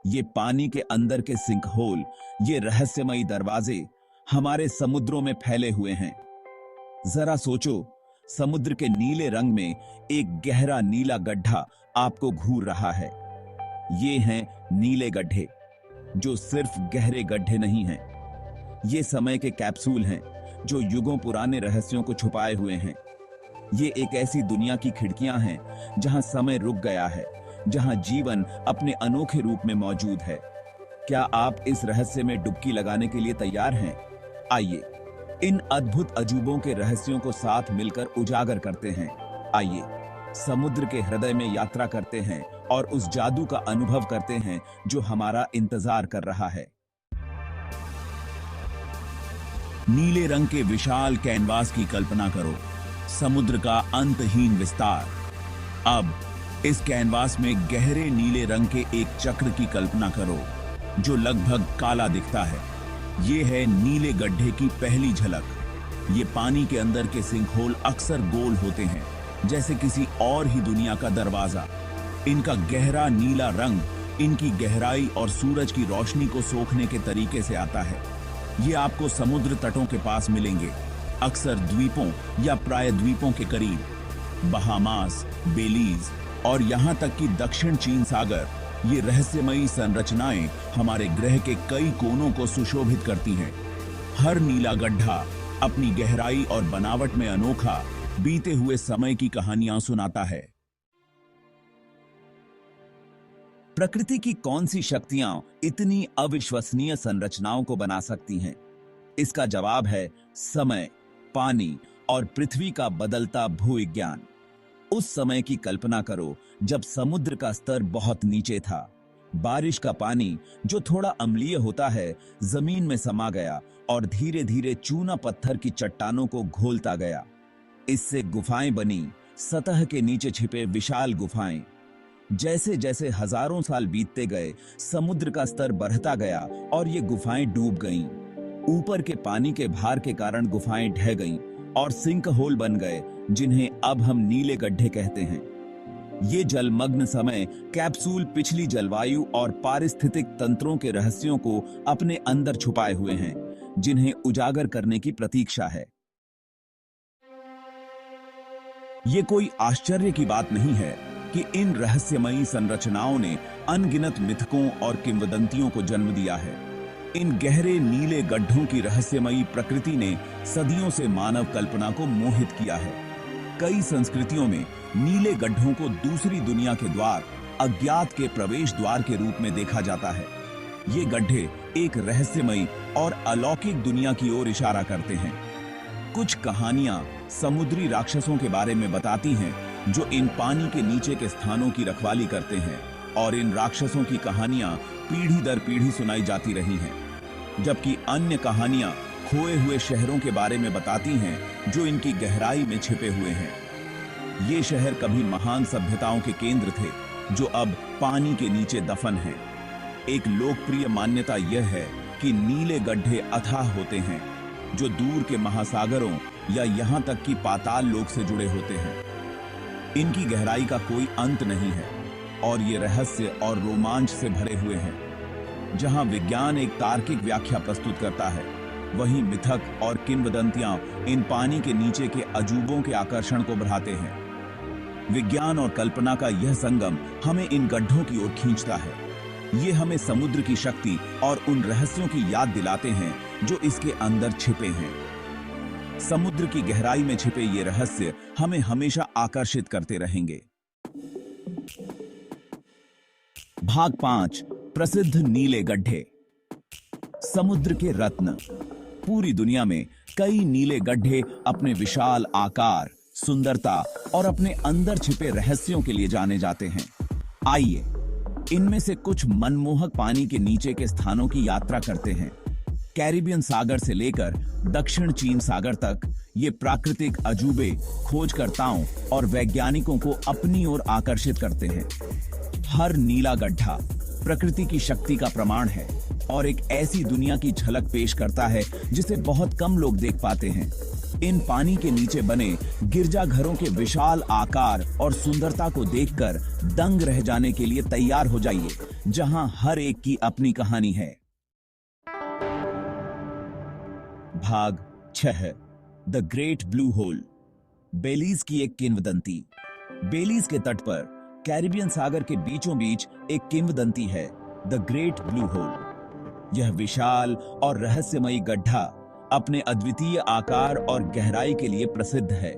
ये पानी के अंदर के सिंक होल, ये रहस्यमयी दरवाजे हमारे समुद्रों में फैले हुए हैं। जरा सोचो, समुद्र के नीले रंग में एक गहरा नीला गड्ढा आपको घूर रहा है। ये हैं नीले गड्ढे, जो सिर्फ गहरे गड्ढे नहीं हैं। ये समय के कैप्सूल हैं जो युगों पुराने रहस्यों को छुपाए हुए हैं। ये एक ऐसी दुनिया की खिड़कियां हैं जहां समय रुक गया है, जहां जीवन अपने अनोखे रूप में मौजूद है। क्या आप इस रहस्य में डुबकी लगाने के लिए तैयार हैं? आइए इन अद्भुत अजूबों के रहस्यों को साथ मिलकर उजागर करते हैं। आइए समुद्र के हृदय में यात्रा करते हैं और उस जादू का अनुभव करते हैं जो हमारा इंतजार कर रहा है। नीले रंग के विशाल कैनवास की कल्पना करो, समुद्र का अंतहीन विस्तार। अब इस कैनवास में गहरे नीले रंग के एक चक्र की कल्पना करो जो लगभग काला दिखता है। ये है नीले गड्ढे की पहली झलक। ये पानी के अंदर के सिंक होल अक्सर गोल होते हैं, जैसे किसी और ही दुनिया का दरवाजा। इनका गहरा नीला रंग इनकी गहराई और सूरज की रोशनी को सोखने के तरीके से आता है। ये आपको समुद्र तटों के पास मिलेंगे, अक्सर द्वीपों या प्रायद्वीपों के करीब। बहामास, बेलीज और यहां तक कि दक्षिण चीन सागर, ये रहस्यमयी संरचनाएं हमारे ग्रह के कई कोनों को सुशोभित करती हैं। हर नीला गड्ढा अपनी गहराई और बनावट में अनोखा, बीते हुए समय की कहानियां सुनाता है। प्रकृति की कौन सी शक्तियां इतनी अविश्वसनीय संरचनाओं को बना सकती हैं? इसका जवाब है समय, पानी और पृथ्वी का बदलता भूविज्ञान। उस समय की कल्पना करो जब समुद्र का स्तर बहुत नीचे था। बारिश का पानी, जो थोड़ा अम्लीय होता है, जमीन में समा गया और धीरे धीरे चूना पत्थर की चट्टानों को घोलता गया। इससे गुफाएं बनी, सतह के नीचे छिपे विशाल गुफाएं। जैसे जैसे हजारों साल बीतते गए, समुद्र का स्तर बढ़ता गया और ये गुफाएं डूब गईं। ऊपर के पानी के भार के कारण गुफाएं ढह गईं और सिंक होल बन गए, जिन्हें अब हम नीले गड्ढे कहते हैं। ये जलमग्न समय कैप्सूल पिछली जलवायु और पारिस्थितिक तंत्रों के रहस्यों को अपने अंदर छुपाए हुए हैं, जिन्हें उजागर करने की प्रतीक्षा है। ये कोई आश्चर्य की बात नहीं है कि इन रहस्यमयी संरचनाओं ने अनगिनत मिथकों और किंवदंतियों को जन्म दिया है। इन गहरे नीले गड्ढों की रहस्यमयी प्रकृति ने सदियों से मानव कल्पना को मोहित किया है। कई संस्कृतियों में नीले गड्ढों को दूसरी दुनिया के द्वार, अज्ञात के प्रवेश द्वार के रूप में देखा जाता है। ये गड्ढे एक रहस्यमयी और अलौकिक दुनिया की ओर इशारा करते हैं। कुछ कहानियां समुद्री राक्षसों के बारे में बताती हैं जो इन पानी के नीचे के स्थानों की रखवाली करते हैं, और इन राक्षसों की कहानियां पीढ़ी दर पीढ़ी सुनाई जाती रही हैं। जबकि अन्य कहानियां खोए हुए शहरों के बारे में बताती हैं जो इनकी गहराई में छिपे हुए हैं। ये शहर कभी महान सभ्यताओं के केंद्र थे, जो अब पानी के नीचे दफन हैं। एक लोकप्रिय मान्यता यह है कि नीले गड्ढे अथाह होते हैं, जो दूर के महासागरों या यहां तक कि पाताल लोक से जुड़े होते हैं। इनकी गहराई का कोई अंत नहीं है और ये रहस्य और रोमांच से भरे हुए हैं। जहां विज्ञान एक तार्किक व्याख्या प्रस्तुत करता है, वहीं मिथक और किंवदंतियां इन पानी के नीचे के अजूबों के आकर्षण को बढ़ाते हैं। विज्ञान और कल्पना का यह संगम हमें इन गड्ढों की ओर खींचता है। ये हमें समुद्र की शक्ति और उन रहस्यों की याद दिलाते हैं जो इसके अंदर छिपे हैं। समुद्र की गहराई में छिपे ये रहस्य हमें हमेशा आकर्षित करते रहेंगे। भाग 5, प्रसिद्ध नीले गड्ढे। समुद्र के रत्न। पूरी दुनिया में कई नीले गड्ढे अपने विशाल आकार, सुंदरता और अपने अंदर छिपे रहस्यों के लिए जाने जाते हैं। आइए इनमें से कुछ मनमोहक पानी के नीचे के स्थानों की यात्रा करते हैं। कैरिबियन सागर से लेकर दक्षिण चीन सागर तक ये प्राकृतिक अजूबे खोजकर्ताओं और वैज्ञानिकों को अपनी ओर आकर्षित करते हैं। हर नीला गड्ढा प्रकृति की शक्ति का प्रमाण है और एक ऐसी दुनिया की झलक पेश करता है जिसे बहुत कम लोग देख पाते हैं। इन पानी के नीचे बने गिरजाघरों के विशाल आकार और सुंदरता को देखकर दंग रह जाने के लिए तैयार हो जाइए, जहां हर एक की अपनी कहानी है। भाग 6, द ग्रेट ब्लू होल। बेलीज की एक किंवदंती। बेलीज के तट पर कैरिबियन सागर के बीचों बीच एक किंवदंती है, द ग्रेट ब्लू होल। यह विशाल और रहस्यमयी गड्ढा अपने अद्वितीय आकार और गहराई के लिए प्रसिद्ध है।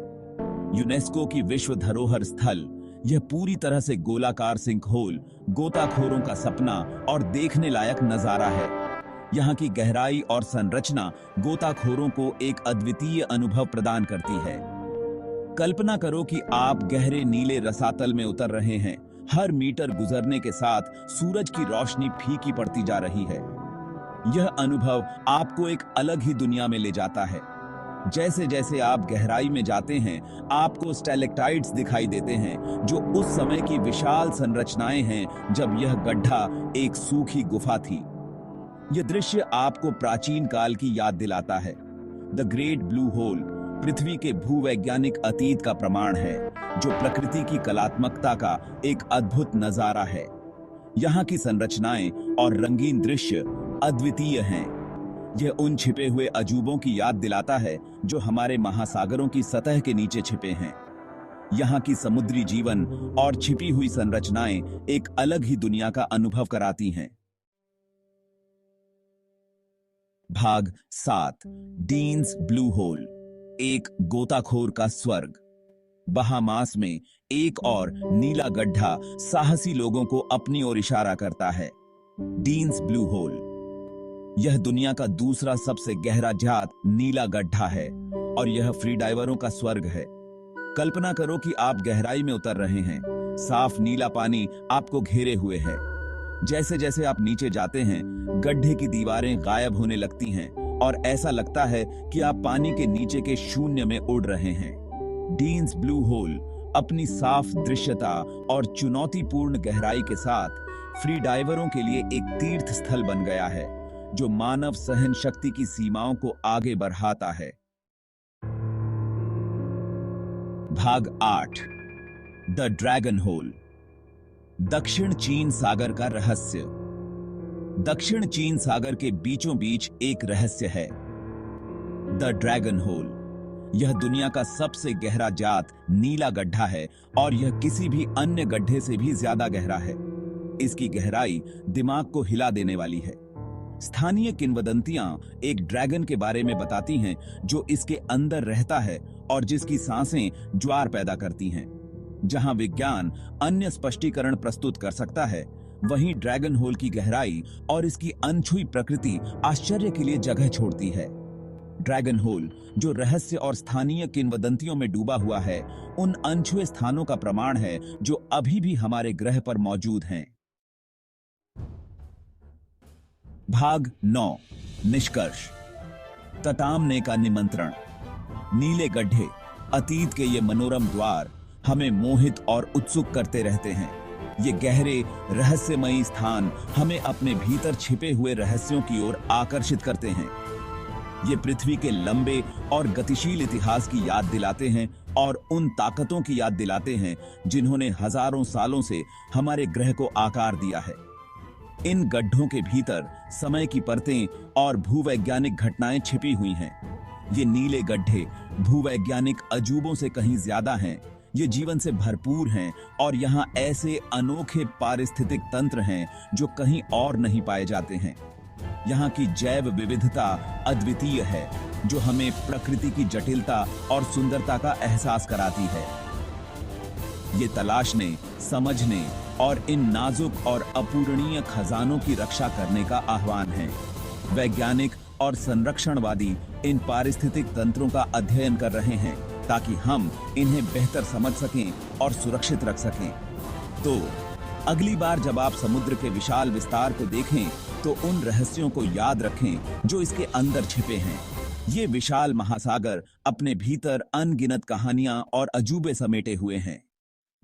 यूनेस्को की विश्व धरोहर स्थल यह पूरी तरह से गोलाकार सिंक होल गोताखोरों का सपना और देखने लायक नजारा है। यहाँ की गहराई और संरचना गोताखोरों को एक अद्वितीय अनुभव प्रदान करती है। कल्पना करो कि आप गहरे नीले रसातल में उतर रहे हैं। हर मीटर गुजरने के साथ सूरज की रोशनी फीकी पड़ती जा रही है। यह अनुभव आपको एक अलग ही दुनिया में ले जाता है। जैसे जैसे आप गहराई में जाते हैं, आपको स्टैलेक्टाइट्स दिखाई देते हैं, जो उस समय की विशाल संरचनाएं हैं जब यह गड्ढा एक सूखी गुफा थी। यह दृश्य आपको प्राचीन काल की याद दिलाता है। द ग्रेट ब्लू होल पृथ्वी के भूवैज्ञानिक अतीत का प्रमाण है, जो प्रकृति की कलात्मकता का एक अद्भुत नजारा है। यहाँ की संरचनाएं और रंगीन दृश्य अद्वितीय हैं। यह उन छिपे हुए अजूबों की याद दिलाता है जो हमारे महासागरों की सतह के नीचे छिपे हैं। यहाँ की समुद्री जीवन और छिपी हुई संरचनाएं एक अलग ही दुनिया का अनुभव कराती हैं। भाग 7, डीन्स ब्लू होल, एक गोताखोर का स्वर्ग। बहामास में एक और नीला गड्ढा साहसी लोगों को अपनी ओर इशारा करता है, डीन्स ब्लू होल। यह दुनिया का दूसरा सबसे गहरा जात नीला गड्ढा है और यह फ्री डाइवरों का स्वर्ग है। कल्पना करो कि आप गहराई में उतर रहे हैं। साफ नीला पानी आपको घेरे हुए है। जैसे जैसे आप नीचे जाते हैं, गड्ढे की दीवारें गायब होने लगती हैं और ऐसा लगता है कि आप पानी के नीचे के शून्य में उड़ रहे हैं। डीन्स ब्लू होल अपनी साफ दृश्यता और चुनौतीपूर्ण गहराई के साथ फ्री डाइवरों के लिए एक तीर्थ स्थल बन गया है, जो मानव सहन शक्ति की सीमाओं को आगे बढ़ाता है। भाग 8, द ड्रैगन होल, दक्षिण चीन सागर का रहस्य। दक्षिण चीन सागर के बीचों बीच एक रहस्य है, द ड्रैगन होल। यह दुनिया का सबसे गहरा जात नीला गड्ढा है और यह किसी भी अन्य गड्ढे से भी ज्यादा गहरा है। इसकी गहराई दिमाग को हिला देने वाली है। स्थानीय किंवदंतियां एक ड्रैगन के बारे में बताती हैं जो इसके अंदर रहता है और जिसकी सांसें ज्वार पैदा करती हैं। जहां विज्ञान अन्य स्पष्टीकरण प्रस्तुत कर सकता है, वहीं ड्रैगन होल की गहराई और इसकी अनछुई प्रकृति आश्चर्य के लिए जगह छोड़ती है। ड्रैगन होल, जो रहस्य और स्थानीय किंवदंतियों में डूबा हुआ है, उन अनछुए स्थानों का प्रमाण है जो अभी भी हमारे ग्रह पर मौजूद हैं। भाग 9, निष्कर्ष, ततामने का निमंत्रण। नीले गड्ढे, अतीत के ये मनोरम द्वार हमें मोहित और उत्सुक करते रहते हैं। ये गहरे रहस्यमयी स्थान हमें अपने भीतर छिपे हुए रहस्यों की ओर आकर्षित करते हैं। ये पृथ्वी के लंबे और गतिशील इतिहास की याद दिलाते हैं और उन ताकतों की याद दिलाते हैं जिन्होंने हजारों सालों से हमारे ग्रह को आकार दिया है। इन गड्ढों के भीतर समय की परतें और भूवैज्ञानिक घटनाएं छिपी हुई हैं। ये नीले गड्ढे भूवैज्ञानिक अजूबों से कहीं ज्यादा हैं। ये जीवन से भरपूर हैं और यहाँ ऐसे अनोखे पारिस्थितिक तंत्र हैं जो कहीं और नहीं पाए जाते हैं। यहाँ की जैव विविधता अद्वितीय है, जो हमें प्रकृति की जटिलता और सुंदरता का एहसास कराती है। ये तलाशने, समझने और इन नाजुक और अपूरणीय खजानों की रक्षा करने का आह्वान है। वैज्ञानिक और संरक्षणवादी इन पारिस्थितिक तंत्रों का अध्ययन कर रहे हैं ताकि हम इन्हें बेहतर समझ सकें और सुरक्षित रख सकें। तो अगली बार जब आप समुद्र के विशाल विस्तार को देखें, तो उन रहस्यों को याद रखें जो इसके अंदर छिपे हैं। ये विशाल महासागर अपने भीतर अनगिनत कहानियां और अजूबे समेटे हुए हैं।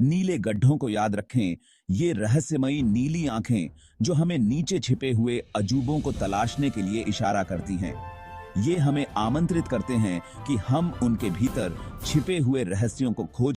नीले गड्ढों को याद रखें, ये रहस्यमयी नीली आंखें जो हमें नीचे छिपे हुए अजूबों को तलाशने के लिए इशारा करती हैं। ये हमें आमंत्रित करते हैं कि हम उनके भीतर छिपे हुए रहस्यों को खोज